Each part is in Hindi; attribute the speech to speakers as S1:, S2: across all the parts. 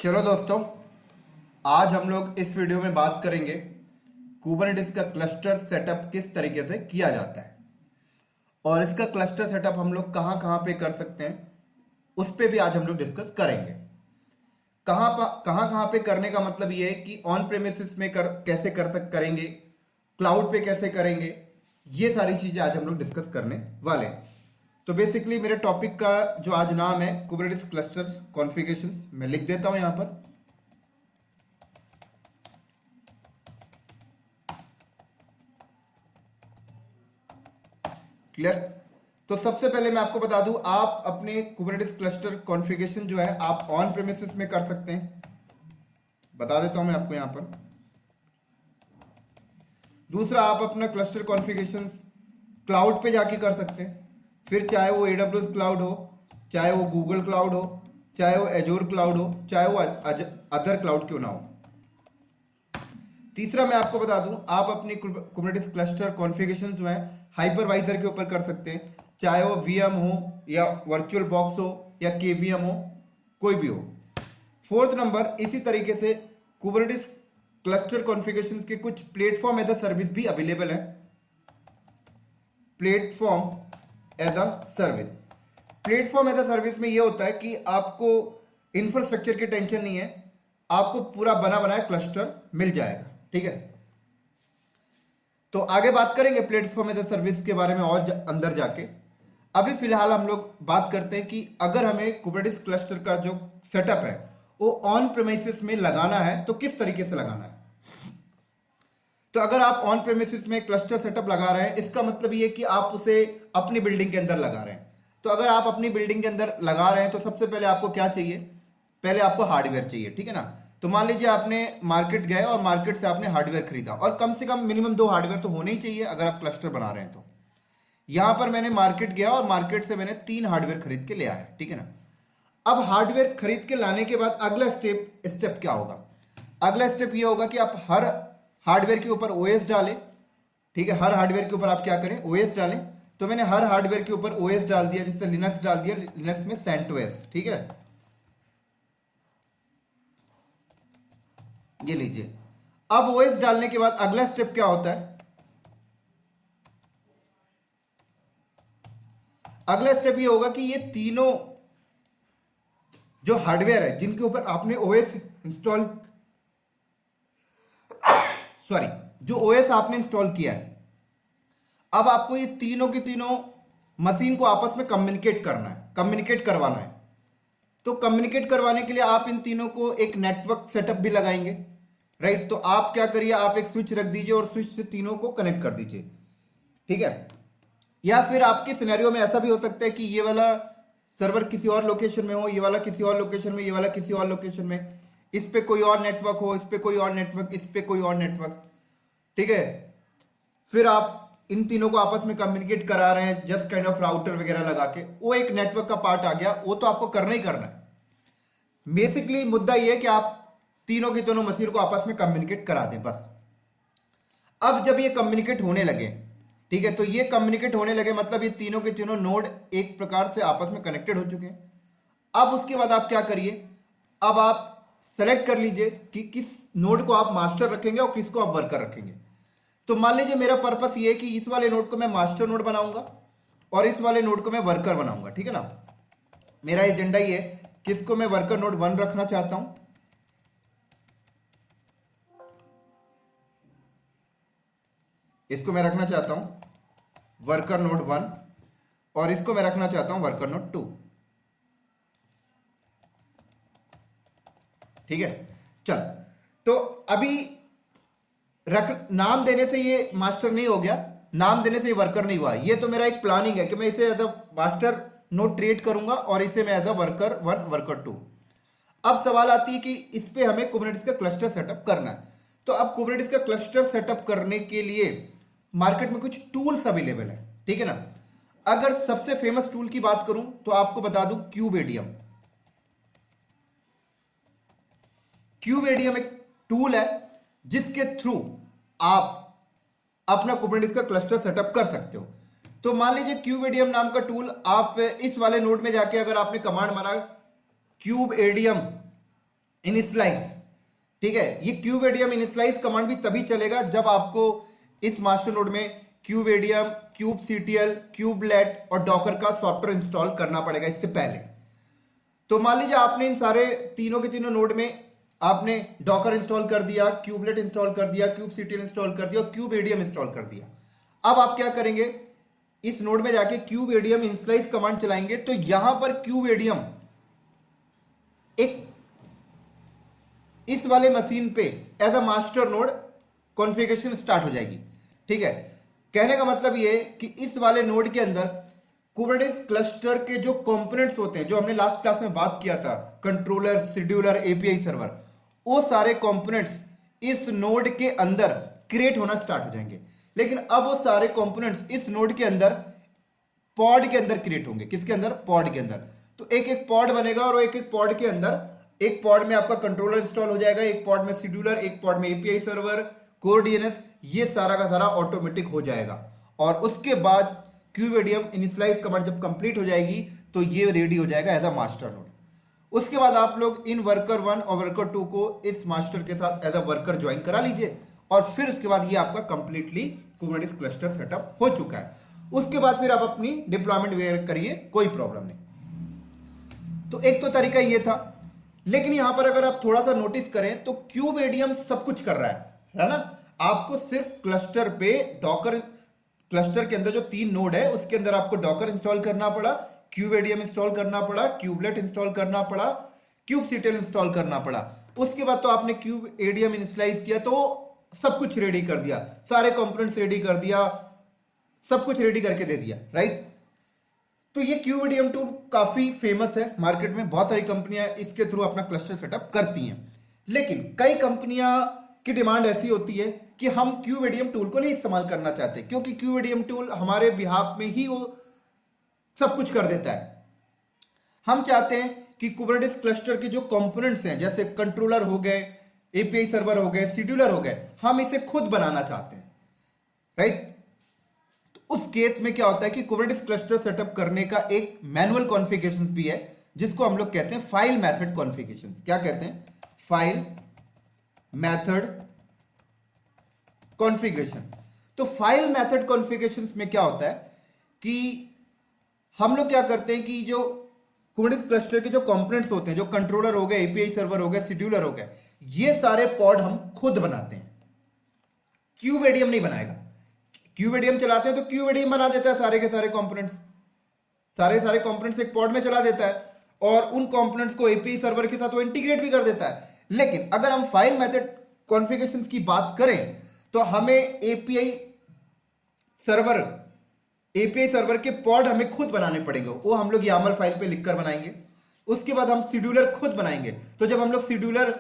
S1: चलो दोस्तों, आज हम लोग इस वीडियो में बात करेंगे कुबरनेटिस का क्लस्टर सेटअप किस तरीके से किया जाता है और इसका क्लस्टर सेटअप हम लोग कहाँ कहाँ पे कर सकते हैं उस पे भी आज हम लोग डिस्कस करेंगे। कहाँ पे करने का मतलब ये है कि ऑन प्रेमिसेस में कैसे करेंगे, क्लाउड पे कैसे करेंगे, ये सारी चीज़ें आज हम लोग डिस्कस करने वाले हैं। तो बेसिकली मेरे टॉपिक का जो आज नाम है कुबरनेटिस क्लस्टर कॉन्फ़िगरेशन, मैं लिख देता हूं यहां पर। क्लियर? तो सबसे पहले मैं आपको बता दूं, आप अपने कुबरनेटिस क्लस्टर कॉन्फ़िगरेशन जो है आप ऑन प्रेमिसेस में कर सकते हैं। बता देता हूं मैं आपको यहां पर। दूसरा, आप अपना क्लस्टर कॉन्फ़िगरेशन क्लाउड पे जाके कर सकते हैं, फिर चाहे वो AWS क्लाउड हो, चाहे वो गूगल क्लाउड हो, चाहे वो एजोर क्लाउड हो, चाहे वो अदर क्लाउड क्यों ना हो। तीसरा, मैं आपको बता दूं, आप अपनी कुबरनेटिस क्लस्टर कॉन्फ़िगरेशन जो है हाइपरवाइजर के ऊपर कर सकते हैं, चाहे वो VM हो या वर्चुअल बॉक्स हो या KVM हो, कोई भी हो। फोर्थ नंबर, इसी तरीके से कुबरनेटिस क्लस्टर कॉन्फ़िगरेशन के कुछ प्लेटफॉर्म एज अ सर्विस भी अवेलेबल है। Platform as a service, platform as a service में ये होता है कि आपको इंफ्रास्ट्रक्चर की टेंशन नहीं है, आपको पूरा बना बनाया क्लस्टर मिल जाएगा। ठीक है, तो आगे बात करेंगे प्लेटफॉर्म एज अ सर्विस के बारे में और अंदर जाके। अभी फिलहाल हम लोग बात करते हैं कि अगर हमें कुबरनेटिस क्लस्टर का जो सेटअप है वो ऑन प्रेमिसेस में लगाना है तो किस तरीके से लगाना है। तो अगर आप ऑन प्रेमिसेस में क्लस्टर सेटअप लगा रहे हैं, इसका मतलब ये कि आप उसे अपनी बिल्डिंग के अंदर लगा रहे हैं। तो अगर आप अपनी बिल्डिंग के अंदर लगा रहे हैं तो सबसे पहले आपको क्या चाहिए, पहले आपको हार्डवेयर चाहिए। ठीक है ना, तो मान लीजिए आपने मार्केट गए और मार्केट से आपने हार्डवेयर खरीदा, और कम से कम मिनिमम 2 हार्डवेयर तो होने ही चाहिए अगर आप क्लस्टर बना रहे हैं। तो यहां पर मैंने मार्केट गया और मार्केट से मैंने 3 हार्डवेयर खरीद के ले आया। ठीक है ना, अब हार्डवेयर खरीद के लाने के बाद अगला स्टेप क्या होगा। अगला स्टेप ये होगा कि आप हर हार्डवेयर के ऊपर OS डालें। ठीक है, हर हार्डवेयर के ऊपर आप क्या करें, OS डालें। तो मैंने हर हार्डवेयर के ऊपर OS डाल दिया, जैसे लिनक्स डाल दिया, लिनक्स में CentOS। ठीक है, ये लीजिए। अब OS डालने के बाद अगला स्टेप क्या होता है, अगला स्टेप ये होगा कि ये तीनों जो हार्डवेयर है जिनके ऊपर आपने OS इंस्टॉल जो OS आपने इंस्टॉल किया है, अब आपको ये तीनों की तीनों मशीन को आपस में कम्युनिकेट करवाना है। तो कम्युनिकेट करवाने के लिए आप इन तीनों को एक नेटवर्क सेटअप भी लगाएंगे। राइट, तो आप क्या करिए, आप एक स्विच रख दीजिए और स्विच से तीनों को कनेक्ट कर दीजिए। ठीक है, या फिर आपके सिनेरियो में ऐसा भी हो सकता है कि ये वाला सर्वर किसी और लोकेशन में हो, ये वाला किसी और लोकेशन में, ये वाला किसी और लोकेशन में, इस पे कोई और नेटवर्क हो, इस पे कोई और नेटवर्क, इस पे कोई और नेटवर्क। ठीक है, फिर आप इन तीनों को आपस में कम्युनिकेट करा रहे हैं जस्ट काइंड ऑफ राउटर वगैरह लगा के, वो एक नेटवर्क का पार्ट आ गया। वो तो आपको करना ही करना है। बेसिकली मुद्दा ये है कि आप तीनों की दोनों मशीन को आपस में कम्युनिकेट करा दें बस। अब जब ये कम्युनिकेट होने लगे, ठीक है, तो ये कम्युनिकेट होने लगे मतलब ये तीनों के तीनों नोड एक प्रकार से आपस में कनेक्टेड हो चुके हैं। अब उसके बाद आप क्या करिए, अब आप सेलेक्ट कर लीजिए कि किस नोड को आप मास्टर रखेंगे और किसको आप वर्कर रखेंगे। तो मान लीजिए मेरा पर्पस ये है कि इस वाले नोड को मैं मास्टर नोड बनाऊंगा और इस वाले नोड को मैं वर्कर बनाऊंगा। ठीक है ना, मेरा एजेंडा ये है कि इसको मैं वर्कर नोड 1 रखना चाहता हूं, इसको मैं रखना चाहता हूं वर्कर नोड 1 और इसको मैं रखना चाहता हूं वर्कर नोड 2। ठीक है, चल, तो अभी नाम देने से ये मास्टर नहीं हो गया, नाम देने से ये वर्कर नहीं हुआ। ये तो मेरा एक प्लानिंग है कि मैं इसे as a master node treat करूंगा और इसे मैं एज अ वर्कर 1 वर्कर 2। अब सवाल आती है कि इस पे हमें कुबरनेटिस का क्लस्टर सेटअप करना है। तो अब कुबरनेटिस का क्लस्टर सेटअप करने के लिए मार्केट में कुछ टूल्स अवेलेबल है। ठीक है ना, अगर सबसे फेमस टूल की बात करूं तो आपको बता दूं क्यूबेडियम। क्यूबेडियम एक टूल है जिसके थ्रू आप अपना कुबरनेटिस का क्लस्टर सेटअप कर सकते हो। तो मान लीजिए क्यूबेडियम नाम का टूल, आप इस वाले नोड में जाके अगर आपने कमांड मारा क्यूबेडियम इनिशियलाइज, ठीक है। ये क्यूबेडियम इनिशियलाइज कमांड भी तभी चलेगा जब आपको इस मास्टर नोड में क्यूबेडियम, क्यूबसीटीएल, क्यूबलेट और डॉकर का सॉफ्टवेयर इंस्टॉल करना पड़ेगा इससे पहले। तो मान लीजिए आपने इन सारे तीनों के तीनों नोड में आपने डॉकर इंस्टॉल कर दिया, क्यूबलेट इंस्टॉल कर दिया, क्यूबसीटीएल इंस्टॉल कर दिया और क्यूबेडियम इंस्टॉल कर दिया। अब आप क्या करेंगे, इस नोड में जाके क्यूबेडियम इनिशियलाइज कमांड चलाएंगे तो यहां पर क्यूबेडियम एक इस वाले मशीन पे as a master node configuration start हो जाएगी, ठीक है। कहने का मतलब ये कि इस वाले नोड के अंदर कुबरनेटिस क्लस्टर के जो कंपोनेंट्स होते हैं, जो हमने लास्ट क्लास में बात किया था, कंट्रोलर, शेड्यूलर, एपीआई सर्वर, वो सारे कंपोनेंट्स इस नोड के अंदर क्रिएट होना स्टार्ट हो जाएंगे। लेकिन अब वो सारे कंपोनेंट्स इस नोड के अंदर पॉड के अंदर क्रिएट होंगे। किसके अंदर? पॉड के अंदर। तो एक एक पॉड बनेगा और एक एक पॉड के अंदर, एक पॉड में आपका कंट्रोलर इंस्टॉल हो जाएगा, एक पॉड में शेड्यूलर, एक पॉड में एपीआई सर्वर, कोर डीएनएस, ये सारा का सारा ऑटोमेटिक हो जाएगा। और उसके बाद क्यूबेडियम इनिशियलाइज कमांड जब कंप्लीट हो जाएगी तो ये रेडी हो जाएगा एज अ मास्टर नोड। उसके बाद आप लोग इन वर्कर 1 और वर्कर 2 को इस मास्टर के साथ एज अ वर्कर ज्वाइन करा लीजिए और फिर उसके बाद ये आपका कंप्लीटली कुबरनेटिस क्लस्टर सेटअप हो चुका है। उसके बाद फिर आप अपनी डिप्लॉयमेंट वेयर करिए, कोई प्रॉब्लम नहीं। तो एक तो तरीका ये था, लेकिन यहां पर अगर आप थोड़ा सा नोटिस करें तो क्यूबेडियम सब कुछ कर रहा है ना। आपको सिर्फ क्लस्टर पे डॉकर, क्लस्टर के अंदर जो 3 नोड है उसके अंदर आपको डॉकर इंस्टॉल करना पड़ा, क्यूबेडियम इंस्टॉल करना पड़ा, क्यूबलेट इंस्टॉल करना पड़ा, क्यूबसीटीएल इंस्टॉल करना पड़ा। उसके बाद तो आपने क्यूबेडियम इनिशियलाइज किया तो सब कुछ रेडी कर दिया, सारे कंपोनेंट्स रेडी कर दिया, सब कुछ रेडी करके दे दिया, राइट। तो ये क्यूबेडियम टूल काफी फेमस है मार्केट में, बहुत सारी कंपनियां इसके थ्रू अपना क्लस्टर सेटअप करती हैं। लेकिन कई कंपनियां की डिमांड ऐसी होती है कि हम क्यूबेडियम टूल को नहीं इस्तेमाल करना चाहते, क्योंकि क्यूबेडियम टूल हमारे बिहाफ में ही वो सब कुछ कर देता है। हम चाहते हैं कि कुबरनेटिस क्लस्टर के जो कंपोनेंट्स हैं, जैसे कंट्रोलर हो गए, एपीआई सर्वर हो गए, शेड्यूलर हो गए, हम इसे खुद बनाना चाहते हैं, राइट। उस केस में क्या होता है कि कुबरनेटिस क्लस्टर सेटअप करने का एक मैनुअल कॉन्फ़िगरेशन भी है, जिसको हम लोग कहते हैं फाइल मेथड कॉन्फ़िगरेशन। क्या कहते हैं? File method configuration. तो फाइल मेथड कॉन्फ़िगरेशन में क्या होता है कि हम लोग क्या करते हैं कि जो कुबरनेटिस क्लस्टर के जो कंपोनेंट्स होते हैं, जो कंट्रोलर हो गए, एपीआई सर्वर हो गए, शेड्यूलर हो गए, ये सारे पॉड हम खुद बनाते हैं, क्यूबेडियम नहीं बनाएगा। क्यूबेडियम चलाते हैं तो क्यूबेडियम बना देता है सारे के सारे कंपोनेंट्स, सारे कंपोनेंट्स एक पॉड में चला देता है और उन कंपोनेंट्स को एपीआई सर्वर के साथ वो इंटीग्रेट भी कर देता है। लेकिन अगर हम फाइल मेथड कॉन्फ़िगरेशन की बात करें तो हमें एपीआई सर्वर के पॉड हमें खुद बनाने पड़ेंगे, वो हम लोग यामल फाइल पे लिखकर बनाएंगे। उसके बाद हम शेड्यूलर खुद बनाएंगे। तो जब हम लोग शेड्यूलर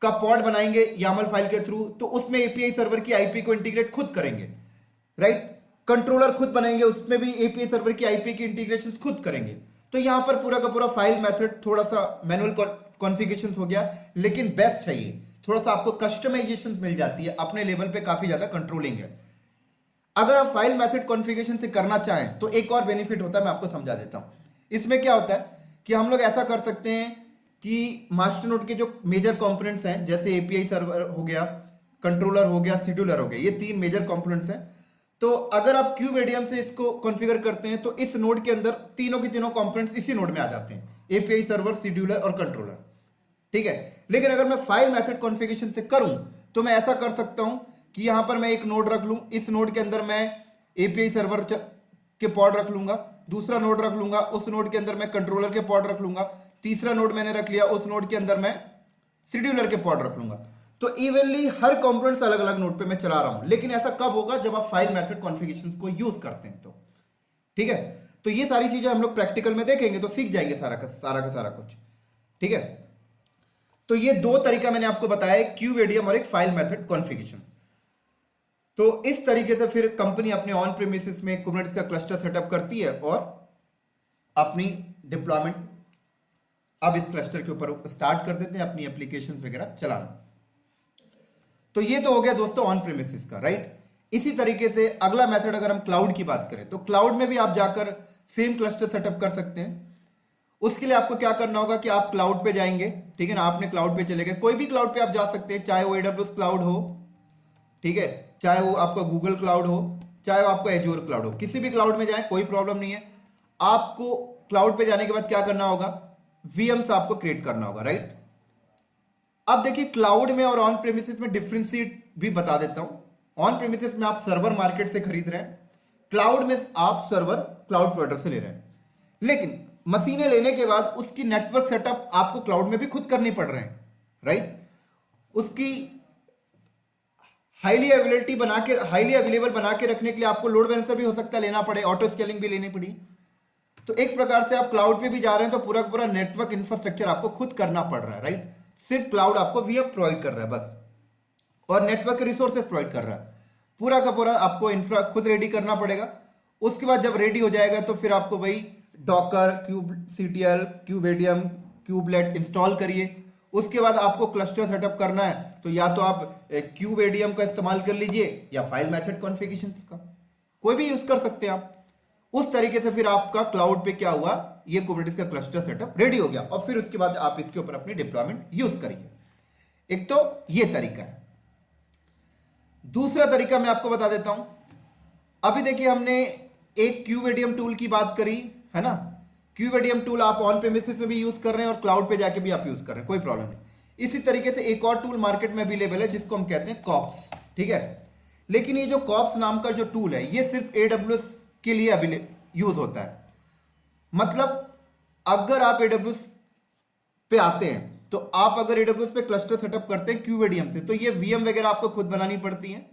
S1: का पॉड बनाएंगे यामल फाइल के थ्रू, तो उसमें एपीआई सर्वर की आईपी को इंटीग्रेट खुद करेंगे, राइट। कंट्रोलर खुद बनाएंगे, उसमें भी एपीआई सर्वर की आईपी की इंटीग्रेशन खुद करेंगे। तो यहां पर पूरा का पूरा फाइल मेथड थोड़ा सा मैनुअल कॉन्फ़िगरेशन हो गया, लेकिन बेस्ट है ये, थोड़ा सा आपको कस्टमाइजेशन मिल जाती है, अपने लेवल पे काफी ज्यादा कंट्रोलिंग है। अगर आप फाइल मेथड कॉन्फ़िगरेशन से करना चाहें तो एक और बेनिफिट होता है, मैं आपको समझा देता हूं। इसमें क्या होता है कि हम लोग ऐसा कर सकते हैं कि मास्टर नोड के जो मेजर कंपोनेंट्स हैं, जैसे एपीआई सर्वर हो गया, कंट्रोलर हो गया, शेड्यूलर हो गया, ये 3 मेजर कंपोनेंट्स हैं। तो अगर आप क्यूबेडियम से इसको कॉन्फ़िगर करते हैं तो इस नोड के अंदर तीनों के तीनों कंपोनेंट्स इसी नोड में आ जाते हैं, एपीआई सर्वर, शेड्यूलर और कंट्रोलर, ठीक है। लेकिन अगर मैं फाइल मेथड कॉन्फ़िगरेशन से करूं तो मैं ऐसा कर सकता हूं कि यहां पर मैं एक नोड रख लूं, इस नोड के अंदर मैं एपीआई सर्वर के पॉड रख लूंगा, दूसरा नोड रख लूंगा, उस नोड के अंदर मैं कंट्रोलर के पॉड रख लूंगा, तीसरा नोड मैंने रख लिया, उस नोड के अंदर मैं शेड्यूलर के पॉड रख लूंगा। तो इवनली हर कंपोनेंट्स अलग अलग नोड पे मैं चला रहा हूं। लेकिन ऐसा कब होगा? जब आप फाइल मेथड कॉन्फ़िगरेशन को यूज करते हैं तो, ठीक है। तो ये सारी चीजें हम लोग प्रैक्टिकल में देखेंगे तो सीख जाएंगे सारा का सारा कुछ, ठीक है। तो ये 2 तरीका मैंने आपको बताया, एक क्यूबेडियम और एक फाइल मेथड कॉन्फ़िगरेशन। तो इस तरीके से फिर कंपनी अपने ऑन प्रीमिसेस में कुबरनेटिस का क्लस्टर सेटअप करती है और अपनी डिप्लॉयमेंट अब इस क्लस्टर के ऊपर स्टार्ट कर देते हैं, अपनी एप्लीकेशंस वगैरह चलाना। तो ये तो हो गया दोस्तों ऑन प्रीमिसेस का, राइट। इसी तरीके से अगला मेथड अगर हम क्लाउड की बात करें तो क्लाउड में भी आप जाकर सेम क्लस्टर सेटअप कर सकते हैं। उसके लिए आपको क्या करना होगा कि आप क्लाउड पे जाएंगे, ठीक है ना, आपने क्लाउड पे चले गए, कोई भी क्लाउड पे आप जा सकते हैं, चाहे वो AWS क्लाउड हो, ठीक है, चाहे वो आपका गूगल क्लाउड हो, चाहे वो आपका एज्योर क्लाउड हो, किसी भी क्लाउड में जाए कोई प्रॉब्लम नहीं है। आपको क्लाउड पे जाने के बाद क्या करना होगा, VMs आपको क्रिएट करना होगा, राइट। अब देखिए क्लाउड में और ऑन प्रेमिसेस में डिफरेंशिएट भी बता देता हूं। ऑन प्रेमिसेस में आप सर्वर मार्केट से खरीद रहे हैं, क्लाउड में आप सर्वर क्लाउड प्रोवाइडर से ले रहे हैं, लेकिन मशीनें लेने के बाद उसकी नेटवर्क सेटअप आपको क्लाउड में भी खुद करनी पड़ रहे हैं, राइट। उसकी हाईली अवेलेबल बना के रखने के लिए आपको लोड बैलेंसर भी हो सकता है लेना पड़े, ऑटो स्केलिंग भी लेनी पड़ी। तो एक प्रकार से आप क्लाउड पे भी जा रहे हैं तो पूरा पूरा नेटवर्क इंफ्रास्ट्रक्चर आपको खुद करना पड़ रहा है, राइट। सिर्फ क्लाउड आपको VM प्रोवाइड कर रहा है बस, और नेटवर्क के रिसोर्सेज प्रोवाइड कर रहा है। पूरा का पूरा आपको इंफ्रा खुद रेडी करना पड़ेगा। उसके बाद जब रेडी हो जाएगा तो फिर आपको वही Docker, kubectl, kubeadium, kubelet install करिए। उसके बाद आपको क्लस्टर सेटअप करना है तो या तो आप kubeadium का इस्तेमाल कर लीजिए या फाइल मेथड कॉन्फ़िगरेशंस का, कोई भी यूज कर सकते हैं आप। उस तरीके से फिर आपका क्लाउड पे क्या हुआ, ये कुबरनेटिस का क्लस्टर सेटअप रेडी हो गया, और फिर उसके बाद आप इसके ऊपर अपनी डिप्लॉयमेंट यूज करिए। एक तो ये तरीका है। दूसरा तरीका मैं आपको बता देता हूं। अभी देखिए हमने एक kubeadium टूल की बात करी है ना। kubeadium टूल आप ऑन प्रेमिसेस में भी यूज कर रहे हैं और क्लाउड पे जाके भी आप यूज कर रहे हैं, कोई प्रॉब्लम नहीं। इसी तरीके से एक और टूल मार्केट में अवेलेबल है जिसको हम कहते हैं कॉप्स, ठीक है। लेकिन ये जो कॉप्स नाम का जो टूल है ये सिर्फ AWS के लिए यूज होता है। मतलब अगर आप AWS पे आते हैं तो आप अगर AWS पे क्लस्टर सेटअप करते हैं kubeadium से, तो ये VM वगैरह आपको खुद बनानी पड़ती है,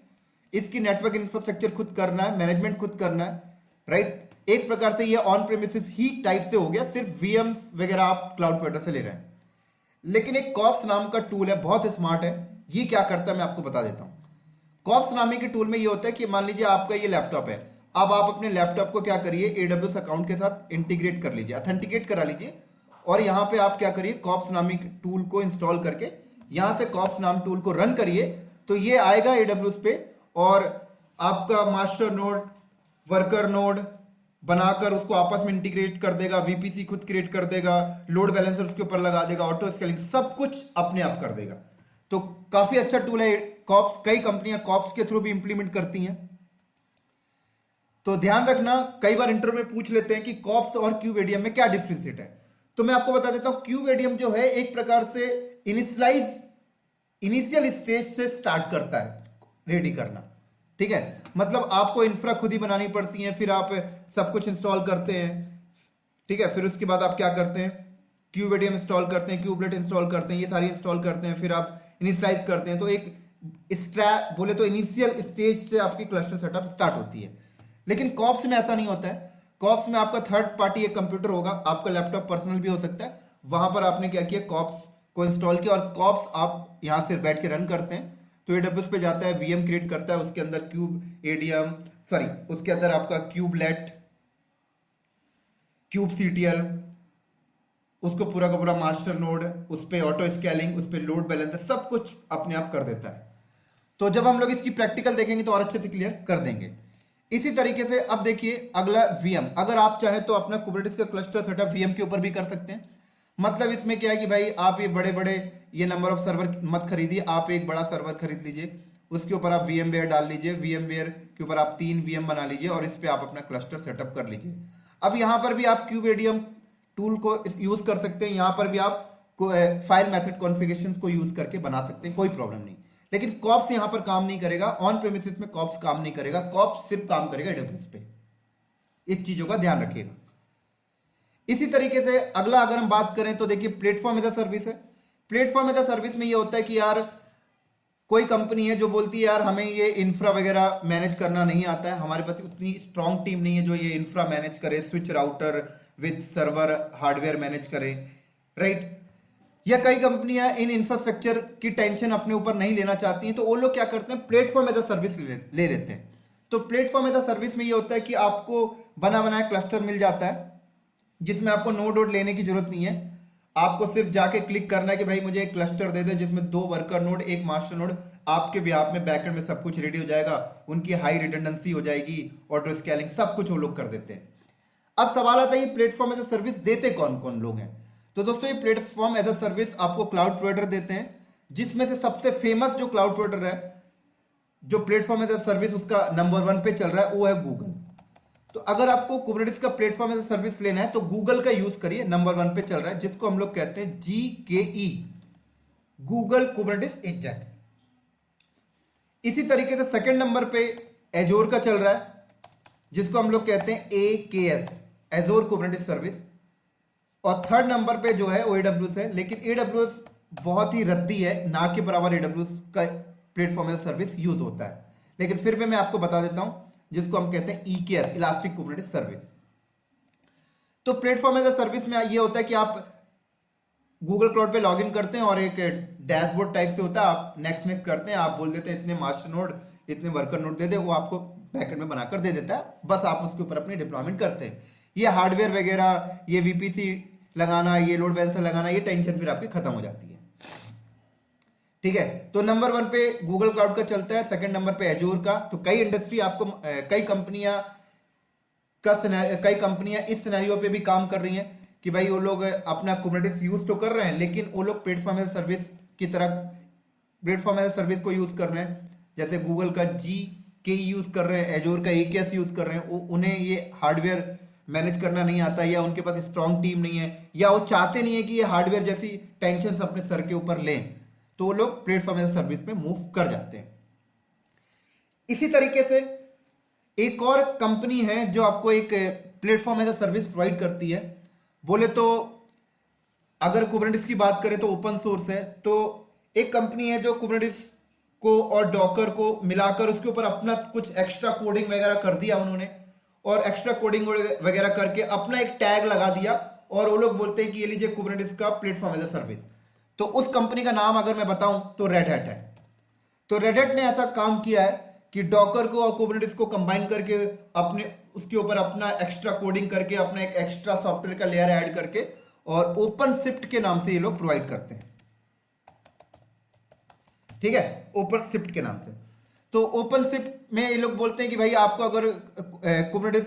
S1: इसकी नेटवर्क इंफ्रास्ट्रक्चर खुद करना है, मैनेजमेंट खुद करना है, राइट। एक प्रकार से ये ऑन प्रेमिसेस ही टाइप से हो गया, सिर्फ VMs वगैरह आप क्लाउड प्रोवाइडर से ले रहे हैं। लेकिन एक कॉप्स नाम का टूल है, बहुत स्मार्ट है। ये क्या करता है मैं आपको बता देता हूं। कॉप्स नामे के टूल में ये होता है कि मान लीजिए आपका ये लैपटॉप है, अब आप अपने लैपटॉप को क्या करिए, AWS अकाउंट के साथ इंटीग्रेट कर लीजिए, ऑथेंटिकेट करा लीजिए, और यहां पे आप क्या करिए, कॉप्स नामिक टूल को इंस्टॉल करके यहां से कॉप्स नाम टूल को रन करिए, तो ये आएगा AWS पे और आपका मास्टर नोड, वर्कर नोड बनाकर उसको आपस में इंटीग्रेट कर देगा, VPC खुद क्रिएट कर देगा, लोड बैलेंसर उसके ऊपर लगा देगा, ऑटो स्केलिंग सब कुछ अपने आप कर देगा। तो काफी अच्छा टूल है कॉप्स। कई कंपनियां कॉप्स के थ्रू भी इंप्लीमेंट करती हैं। तो ध्यान रखना, कई बार इंटरव्यू में पूछ लेते हैं कि कॉप्स और kubeadium में क्या डिफरेंशिएट है। तो मैं आपको बता देता हूं, kubeadium जो है एक प्रकार से इनिशियल स्टेज से स्टार्ट करता है रेडी करना, ठीक है। मतलब आपको इंफ्रा खुद ही बनानी पड़ती है, फिर आप सब कुछ इंस्टॉल करते हैं, ठीक है। फिर उसके बाद आप क्या करते हैं, kubeadium इंस्टॉल करते हैं, kubelet इंस्टॉल करते हैं, ये सारी इंस्टॉल करते हैं, फिर आप इनिशियलाइज करते हैं। तो एक बोले तो इनिशियल स्टेज से आपकी क्लस्टर सेटअप स्टार्ट होती है। लेकिन कॉप्स में ऐसा नहीं होता है। कॉप्स में आपका थर्ड पार्टी एक कंप्यूटर होगा, आपका लैपटॉप पर्सनल भी हो सकता है, वहां पर आपने क्या किया, कॉप्स को इंस्टॉल किया, और कॉप्स आप यहां से बैठ के रन करते हैं। तो AWS पे जाता है, VM क्रिएट करता है, उसके अंदर उसके अंदर आपका kubelet, kubectl, उसको पूरा का पूरा मास्टर नोड, उस पर ऑटो स्केलिंग, उस पर लोड बैलेंसर सब कुछ अपने आप कर देता है। तो जब हम लोग इसकी प्रैक्टिकल देखेंगे तो और अच्छे से क्लियर कर देंगे। इसी तरीके से अब देखिए अगला VM। अगर आप चाहे तो अपना कुबरनेटिस का क्लस्टर सेटअप VM के ऊपर भी कर सकते हैं। मतलब इसमें क्या है कि भाई आप ये बड़े बड़े ये नंबर ऑफ सर्वर मत खरीदिए, आप एक बड़ा सर्वर खरीद लीजिए, उसके ऊपर आप VMware डाल लीजिए, VMware के ऊपर आप 3 VM बना लीजिए और इस पर आप अपना क्लस्टर सेटअप कर लीजिए। अब यहाँ पर भी आप kubeadium टूल को यूज कर सकते हैं, यहाँ पर भी आप फाइल मेथड कॉन्फ़िगरेशंस को यूज करके बना सकते हैं, कोई प्रॉब्लम नहीं। लेकिन कॉप्स यहां पर काम नहीं करेगा, ऑन प्रेमिसेस में कॉप्स काम नहीं करेगा, कॉप्स सिर्फ काम करेगा AWS पे। इस चीजों का ध्यान रखिएगा। इसी तरीके से अगला अगर हम बात करें तो देखिए प्लेटफॉर्म एज अ सर्विस है। प्लेटफॉर्म एज अ सर्विस में ये होता है कि यार कोई कंपनी है जो बोलती है यार हमें ये इंफ्रा वगैरह मैनेज करना नहीं आता है, हमारे पास उतनी स्ट्रांग टीम नहीं है जो ये इंफ्रा मैनेज करे, switch router with server hardware manage करे, राइट। या कई कंपनियां इन इंफ्रास्ट्रक्चर की टेंशन अपने ऊपर नहीं लेना चाहती हैं, तो वो लोग क्या करते हैं, प्लेटफॉर्म एज अ सर्विस ले लेते हैं। तो प्लेटफॉर्म एज अ सर्विस में ये होता है कि आपको बना बनाया क्लस्टर मिल जाता है जिसमें आपको नोड वोड लेने की जरूरत नहीं है। आपको सिर्फ जाके क्लिक करना है कि भाई मुझे एक क्लस्टर दे दे जिसमें 2 वर्कर नोड, एक मास्टर नोड, आपके बिहाफ में बैकएंड में सब कुछ रेडी हो जाएगा, उनकी हाई रिडंडेंसी हो जाएगी, ऑटो स्केलिंग सब कुछ वो लोग कर देते हैं। अब सवाल आता है ये प्लेटफॉर्म एज अ सर्विस देते कौन कौन लोग हैं। तो दोस्तों ये प्लेटफॉर्म एज अ सर्विस आपको क्लाउड प्रोवाइडर देते हैं, जिसमें से सबसे फेमस जो क्लाउड प्रोवाइडर है, जो प्लेटफॉर्म एज अ सर्विस उसका नंबर 1 पे चल रहा है, वो है गूगल। तो अगर आपको कुबरनेटिस का प्लेटफॉर्म एज अ सर्विस लेना है तो गूगल का यूज करिए, नंबर 1 पे चल रहा है, जिसको हम लोग कहते हैं GKE, गूगल कुबरनेटिस इंजन। इसी तरीके से सेकंड नंबर पे एजोर का चल रहा है, जिसको हम लोग कहते हैं AKS, एजोर कुबरनेटिस सर्विस। और थर्ड नंबर पे जो है वो AWS है, लेकिन AWS बहुत ही रद्दी है, ना के बराबर AWS का प्लेटफॉर्म एज सर्विस यूज होता है। लेकिन फिर भी मैं आपको बता देता हूं, जिसको हम कहते हैं EKS, इलास्टिक कुबरनेटिस सर्विस। तो प्लेटफॉर्म एज अ सर्विस में ये होता है कि आप गूगल क्लाउड पे लॉगिन करते हैं और एक डैशबोर्ड टाइप से होता है, आप नेक्स्ट नेक्स्ट करते हैं, आप बोल देते हैं इतने मास्टर नोड, इतने वर्कर नोड दे दे, वो आपको बैकएंड में बनाकर दे देता है, बस आप उसके ऊपर अपनी डिप्लॉयमेंट करते हैं। ये हार्डवेयर वगैरह, ये VPC लगाना, ये लोड बैलेंसर लगाना, ये टेंशन फिर आपकी खत्म हो जाती है। ठीक है, तो नंबर 1 पे गूगल क्लाउड का चलता है, सेकंड नंबर पे एजोर का। तो कई इंडस्ट्री आपको कई कंपनियां इस सिनेरियो पे भी काम कर रही हैं कि भाई वो लोग अपना कुबरनेटिस यूज तो कर रहे हैं, लेकिन वो लोग प्लेटफॉर्म एज सर्विस की तरह प्लेटफॉर्म एज सर्विस को यूज कर रहे हैं। जैसे गूगल का GKE यूज कर रहे हैं, एजोर का AKS यूज कर रहे हैं। उन्हें ये हार्डवेयर मैनेज करना नहीं आता, या उनके पास स्ट्रॉन्ग टीम नहीं है, या वो चाहते नहीं है कि ये हार्डवेयर जैसी टेंशन अपने सर के ऊपर लें, तो वो लोग प्लेटफॉर्म एज सर्विस में मूव कर जाते हैं। इसी तरीके से एक और कंपनी है जो आपको एक platform as a service provide करती है। बोले तो अगर कुबरनेटिस की बात करें तो ओपन सोर्स है, तो एक कंपनी है जो कुबरनेटिस को और डॉकर को मिलाकर उसके ऊपर अपना कुछ एक्स्ट्रा कोडिंग वगैरह कर दिया उन्होंने, और एक्स्ट्रा कोडिंग वगैरह करके अपना एक टैग लगा दिया, और वो लोग बोलते हैं कि ये लीजिए कुबरनेटिस का प्लेटफॉर्म एज अ सर्विस। तो उस कंपनी का नाम अगर मैं बताऊं तो रेड हैट है। तो रेड हैट ने ऐसा काम किया है कि डॉकर को और कुबरनेटिस को कंबाइन करके अपने उसके ऊपर अपना एक्स्ट्रा कोडिंग करके अपना एक एक्स्ट्रा सॉफ्टवेयर का लेयर ऐड करके और ओपनशिफ्ट के नाम से ये लोग प्रोवाइड करते हैं। ठीक है, ओपनशिफ्ट के नाम से। तो ओपनशिफ्ट में ये लोग बोलते हैं कि भाई आपको अगर Kubernetes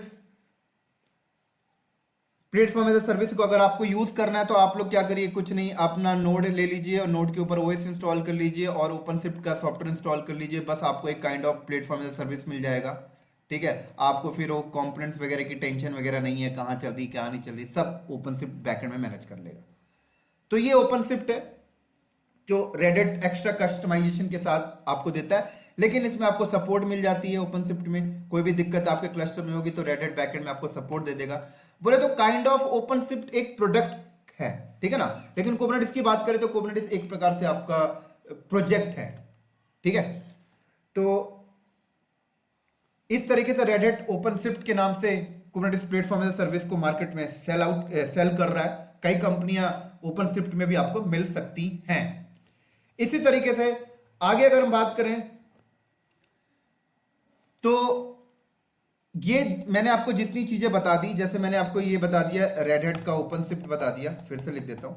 S1: platform as a service को अगर आपको यूज करना है तो आप लोग क्या करिए, कुछ नहीं, अपना नोड ले लीजिए और नोड के ऊपर OS इंस्टॉल कर लीजिए और ओपनशिफ्ट का सॉफ्टवेयर इंस्टॉल कर लीजिए, बस आपको एक kind of platform as a service मिल जाएगा। ठीक है, आपको फिर वो कंपोनेंट्स वगैरह की टेंशन वगैरह नहीं है, कहाँ चल रही क्या नहीं चल रही, सब ओपनशिफ्ट बैकएंड में मैनेज कर लेगा। तो ये ओपनशिफ्ट है जो रेड हैट एक्स्ट्रा कस्टमाइजेशन के साथ आपको देता है, लेकिन इसमें आपको सपोर्ट मिल जाती है। ओपनशिफ्ट में कोई भी दिक्कत आपके क्लस्टर में होगी तो रेड हैट बैकएंड में आपको सपोर्ट दे देगा। बोले तो काइंड ऑफ ओपनशिफ्ट एक प्रोडक्ट है, ठीक है ना, लेकिन कुबरनेटिस की बात करें तो कुबरनेटिस एक प्रकार से आपका प्रोजेक्ट है। ठीक है, तो इस तरीके से रेड हैट ओपनशिफ्ट के नाम से कुबरनेटिस प्लेटफॉर्म एज सर्विस को मार्केट में सेल कर रहा है। कई कंपनियां ओपनशिफ्ट में भी आपको मिल सकती हैं। इसी तरीके से आगे अगर हम बात करें तो ये मैंने आपको जितनी चीजें बता दी, जैसे मैंने आपको ये बता दिया रेड हैट का ओपनशिफ्ट बता दिया, फिर से लिख देता हूं,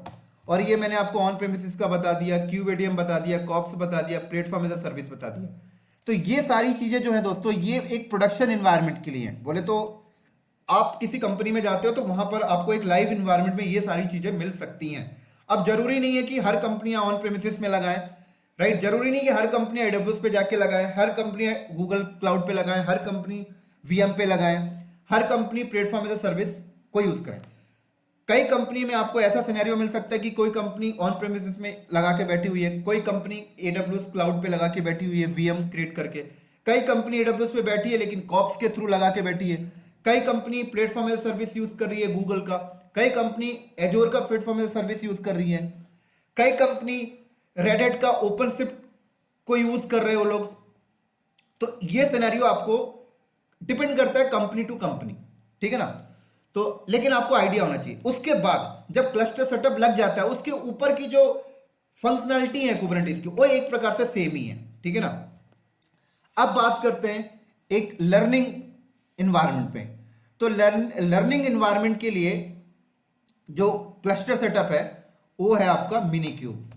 S1: और ये मैंने आपको ऑन प्रेमिसेस का बता दिया, क्यूबेडियम बता दिया, कॉप्स बता दिया, प्लेटफॉर्म एज अ सर्विस बता दिया। तो ये सारी चीजें जो है दोस्तों, ये एक प्रोडक्शन एनवायरनमेंट के लिए है। बोले तो आप किसी कंपनी में जाते हो तो वहां पर आपको एक लाइव एनवायरनमेंट में ये सारी चीजें मिल सकती हैं। अब जरूरी नहीं है कि हर कंपनियां ऑन प्रेमिसेस में लगाएं, राइट, जरूरी नहीं कि हर कंपनी AWS पे जाके लगाए, हर कंपनी गूगल क्लाउड पे लगाए, हर कंपनी VM पे लगाए, हर company platform as a service को यूज करें। कई कंपनी में आपको ऐसा सिनेरियो मिल सकता है कि कोई कंपनी ऑन प्रेमिसेस में लगा के बैठी हुई है, कोई कंपनी AWS क्लाउड पे लगा के बैठी हुई है VM क्रिएट करके, कई कंपनी AWS पे बैठी है लेकिन कॉप्स के थ्रू लगा के बैठी है, कई company platform as service use कर रही है गूगल का, कई कंपनी एजोर का प्लेटफॉर्म एज सर्विस यूज कर रही है, कई कंपनी रेड हैट का ओपनशिफ्ट को यूज कर रहे हो लोग। तो ये सिनेरियो आपको डिपेंड करता है कंपनी टू कंपनी, ठीक है ना। तो लेकिन आपको आइडिया होना चाहिए। उसके बाद जब क्लस्टर सेटअप लग जाता है, उसके ऊपर की जो फंक्शनैलिटी है कुबरनेटिस की, वो एक प्रकार से सेम ही है, ठीक है ना। अब बात करते हैं एक लर्निंग एनवायरनमेंट पे। तो लर्निंग एनवायरनमेंट के लिए जो क्लस्टर सेटअप है वो है आपका मिनिक्यूब।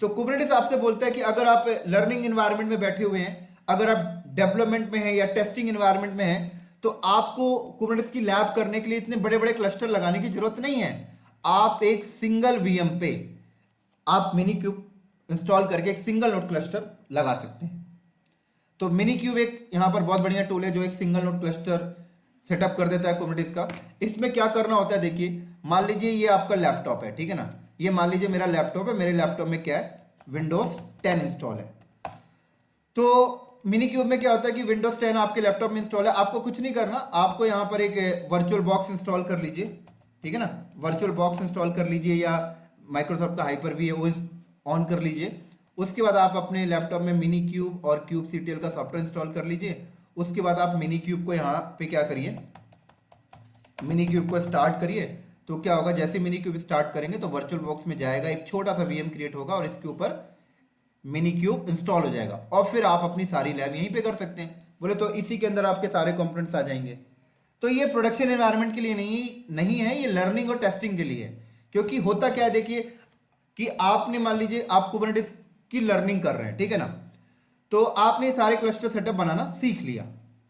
S1: तो कुबरनेटिस आपसे बोलता है कि अगर आप लर्निंग एनवायरनमेंट में बैठे हुए हैं, अगर आप डेवलपमेंट में हैं या टेस्टिंग एनवायरनमेंट में हैं, तो आपको कुबरनेटिस की लैब करने के लिए इतने बड़े बड़े क्लस्टर लगाने की जरूरत नहीं है। आप एक सिंगल वीएम पे आप मिनी क्यूब इंस्टॉल करके एक सिंगल नोड क्लस्टर लगा सकते हैं। तो मिनी क्यूब एक यहाँ पर बहुत बढ़िया टूल है जो एक सिंगल नोड क्लस्टर सेटअप कर देता है कुबरनेटिस का। इसमें क्या करना होता है, देखिए मान लीजिए ये आपका लैपटॉप है, ठीक है ना, ये मान लीजिए मेरा लैपटॉप है, मेरे लैपटॉप में क्या है, विंडोज 10 इंस्टॉल है। तो मिनी क्यूब में क्या होता है कि विंडोज 10 आपके लैपटॉप में इंस्टॉल है, आपको कुछ नहीं करना, आपको यहाँ पर एक वर्चुअल बॉक्स इंस्टॉल कर लीजिए, ठीक है ना, वर्चुअल बॉक्स इंस्टॉल कर लीजिए या माइक्रोसॉफ्ट का हाइपर वी है वो ऑन कर लीजिए। उसके बाद आप अपने लैपटॉप में मिनी क्यूब और क्यूब सीटीएल का सॉफ्टवेयर इंस्टॉल कर लीजिए। उसके बाद आप मिनी क्यूब को यहाँ पे क्या करिए, मिनी क्यूब को स्टार्ट करिए। तो क्या होगा, जैसे मिनी क्यूब स्टार्ट करेंगे तो वर्चुअल बॉक्स में जाएगा, एक छोटा सा वीएम क्रिएट होगा और इसके ऊपर मिनी क्यूब इंस्टॉल हो जाएगा और फिर आप अपनी सारी लैब यहीं पे कर सकते हैं। बोले तो इसी के अंदर आपके सारे कंपोनेंट्स आ जाएंगे। तो ये प्रोडक्शन एनवायरनमेंट के लिए नहीं है, ये लर्निंग और टेस्टिंग के लिए है। क्योंकि होता क्या है, देखिए कि आपने मान लीजिए आप कुबरनेटिस की लर्निंग कर रहे हैं, ठीक है ना, तो आपने सारे क्लस्टर सेटअप बनाना सीख लिया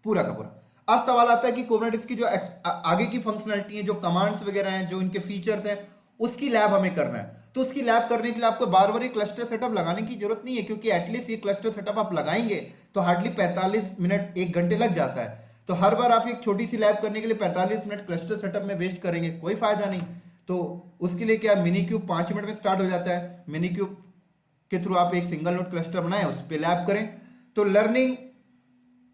S1: पूरा का पूरा। अब सवाल आता है कि कुबरनेटिस की जो आगे की फंक्शनलिटी है, जो कमांड्स वगैरह हैं, जो इनके फीचर्स हैं, उसकी लैब हमें करना है। तो उसकी लैब करने के लिए आपको बार बार ये क्लस्टर सेटअप लगाने की जरूरत नहीं है, क्योंकि एटलीस्ट ये क्लस्टर सेटअप आप लगाएंगे तो हार्डली 45 मिनट 1 घंटे लग जाता है। तो हर बार आप एक छोटी सी लैब करने के लिए 45 मिनट क्लस्टर सेटअप में वेस्ट करेंगे, कोई फायदा नहीं। तो उसके लिए क्या, मिनी क्यूब 5 मिनट में स्टार्ट हो जाता है। मिनी क्यूब के थ्रू आप एक सिंगल नोड क्लस्टर बनाएं, उस पर लैब करें। तो लर्निंग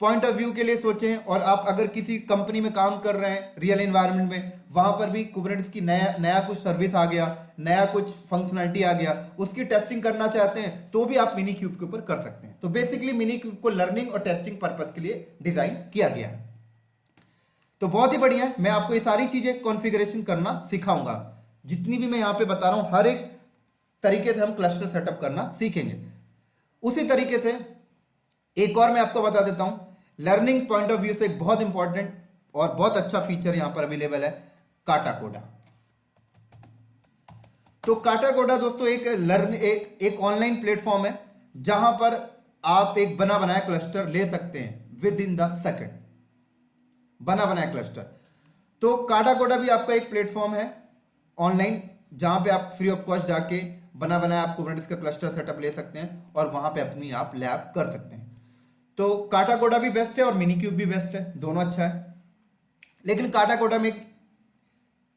S1: पॉइंट ऑफ व्यू के लिए सोचें, और आप अगर किसी कंपनी में काम कर रहे हैं रियल एनवायरनमेंट में, वहां पर भी कुबरनेटिस की नया कुछ सर्विस आ गया, नया कुछ फंक्शनलिटी आ गया, उसकी टेस्टिंग करना चाहते हैं तो भी आप मिनी क्यूब के ऊपर कर सकते हैं। तो बेसिकली मिनी क्यूब को लर्निंग और टेस्टिंग पर्पस के लिए डिजाइन किया गया है। तो बहुत ही बढ़िया, मैं आपको ये सारी चीजें कॉन्फ़िगरेशन करना सिखाऊंगा। जितनी भी मैं यहाँ पे बता रहा हूं, हर एक तरीके से हम क्लस्टर सेटअप करना सीखेंगे। उसी तरीके से एक और मैं आपको बता देता हूं, लर्निंग पॉइंट ऑफ व्यू से एक बहुत इंपॉर्टेंट और बहुत अच्छा फीचर यहां पर अवेलेबल है, काटाकोडा। तो काटाकोडा दोस्तों एक ऑनलाइन प्लेटफॉर्म है जहां पर आप एक बना बनाया क्लस्टर ले सकते हैं विद इन द सेकंड, बना बनाया क्लस्टर। तो काटाकोडा भी आपका एक प्लेटफॉर्म है ऑनलाइन, जहां पे आप फ्री ऑफ कॉस्ट जाके बना बनाया आप कुबरनेटिस का क्लस्टर सेटअप ले सकते हैं और वहां पे अपनी आप लैब कर सकते हैं। तो काटाकोडा भी बेस्ट है और मिनी क्यूब भी बेस्ट है, दोनों अच्छा है। लेकिन काटाकोडा में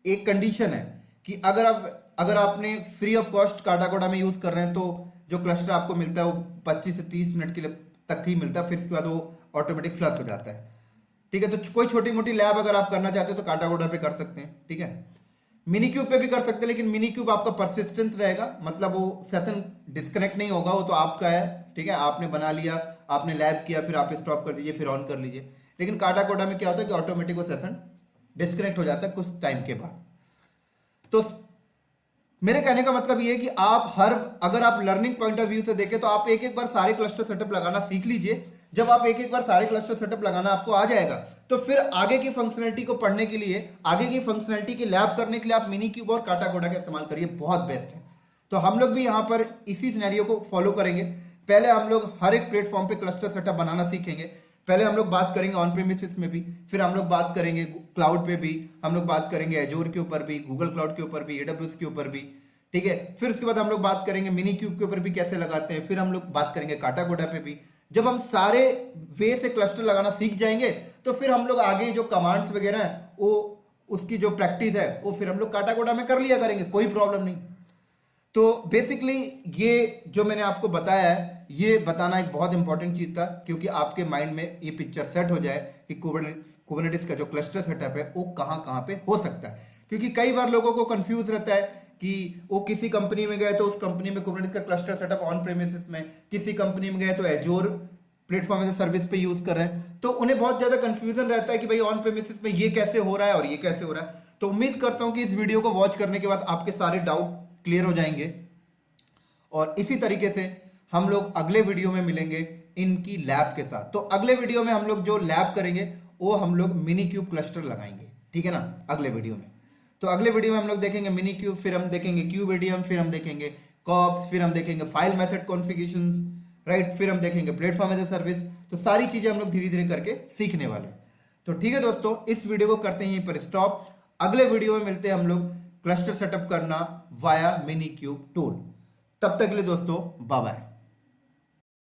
S1: एक कंडीशन है कि अगर आपने फ्री ऑफ कॉस्ट काटाकोडा में यूज कर रहे हैं तो जो क्लस्टर आपको मिलता है वो 25 से 30 मिनट के लिए तक ही मिलता है, फिर इसके बाद वो ऑटोमेटिक फ्लश हो जाता है, ठीक है। तो कोई छोटी मोटी लैब अगर आप करना चाहते हो तो काटाकोडा पे कर सकते हैं, ठीक है। मिनी क्यूब पे भी कर सकते हैं, लेकिन मिनी क्यूब आपका परसिस्टेंस रहेगा, मतलब वो सेशन डिस्कनेक्ट नहीं होगा, वो तो आपका है, ठीक है। आपने बना लिया, आपने लैब किया, फिर आप स्टॉप कर दीजिए, फिर ऑन कर लीजिए। लेकिन काटाकोडा में क्या होता है कि ऑटोमेटिक वो सेशन डिस्कनेक्ट हो जाता है कुछ टाइम के बाद। तो मेरे कहने का मतलब ये है कि अगर आप लर्निंग पॉइंट ऑफ व्यू से देखें तो आप एक एक बार सारे क्लस्टर सेटअप लगाना सीख लीजिए। जब आप एक एक बार सारे क्लस्टर सेटअप लगाना आपको आ जाएगा तो फिर आगे की फंक्शनलिटी को पढ़ने के लिए, आगे की फंक्शनलिटी की लैब करने के लिए आप मिनी क्यूब और काटाकोडा का इस्तेमाल करिए, बहुत बेस्ट है। तो हम लोग भी यहाँ पर इसी सिनेरियो को फॉलो करेंगे। पहले हम लोग हर एक प्लेटफॉर्म पे क्लस्टर सेटअप बनाना सीखेंगे। पहले हम लोग बात करेंगे ऑन प्रीमिसेस में भी, फिर हम लोग बात करेंगे क्लाउड पे भी, हम लोग बात करेंगे एजोर के ऊपर भी, गूगल क्लाउड के ऊपर भी, एडब्ल्यूएस के ऊपर भी, ठीक है। फिर उसके बाद हम लोग बात करेंगे मिनी क्यूब के ऊपर भी कैसे लगाते हैं, फिर हम लोग बात करेंगे काटाकोडा पे भी। जब हम सारे वे से क्लस्टर लगाना सीख जाएंगे तो फिर हम लोग आगे जो कमांड्स वगैरह हैं वो उसकी जो प्रैक्टिस है वो फिर हम लोग काटाकोडा में कर लिया करेंगे, कोई प्रॉब्लम नहीं। तो बेसिकली ये जो मैंने आपको बताया है ये बताना एक बहुत इंपॉर्टेंट चीज था, क्योंकि आपके माइंड में ये पिक्चर सेट हो जाए कि कुबरनेटिस का जो क्लस्टर सेटअप है वो कहाँ कहाँ पे हो सकता है। क्योंकि कई बार लोगों को कंफ्यूज रहता है कि वो किसी कंपनी में गए तो उस कंपनी में कुबरनेटिस का क्लस्टर सेटअप ऑन प्रेमिसेस में, किसी कंपनी में गए तो Azure platform as a service पे यूज कर रहे हैं, तो उन्हें बहुत ज्यादा कंफ्यूजन रहता है कि भाई ऑन प्रेमिसेस में ये कैसे हो रहा है और ये कैसे हो रहा है। तो उम्मीद करता हूं कि इस वीडियो को वॉच करने के बाद आपके सारे डाउट क्लियर हो जाएंगे और इसी तरीके से हम लोग अगले वीडियो में मिलेंगे इनकी लैब के साथ। तो अगले वीडियो में हम लोग जो लैब करेंगे वो हम लोग मिनी क्यूब क्लस्टर लगाएंगे, ठीक है ना, अगले वीडियो में। तो अगले वीडियो में हम लोग देखेंगे मिनी क्यूब, फिर हम देखेंगे क्यूबेडियम, फिर हम देखेंगे कॉप्स, फिर हम देखेंगे फाइल मेथड कॉन्फ़िगरेशंस, राइट, फिर हम देखेंगे प्लेटफॉर्म एज ए सर्विस। तो सारी चीजें हम लोग धीरे धीरे करके सीखने वाले हैं। तो ठीक है दोस्तों, इस वीडियो को करते हैं यहीं पर स्टॉप। अगले वीडियो में मिलते हैं हम लोग क्लस्टर सेटअप करना वाया मिनी क्यूब टूल। तब तक के लिए दोस्तों बाय बाय।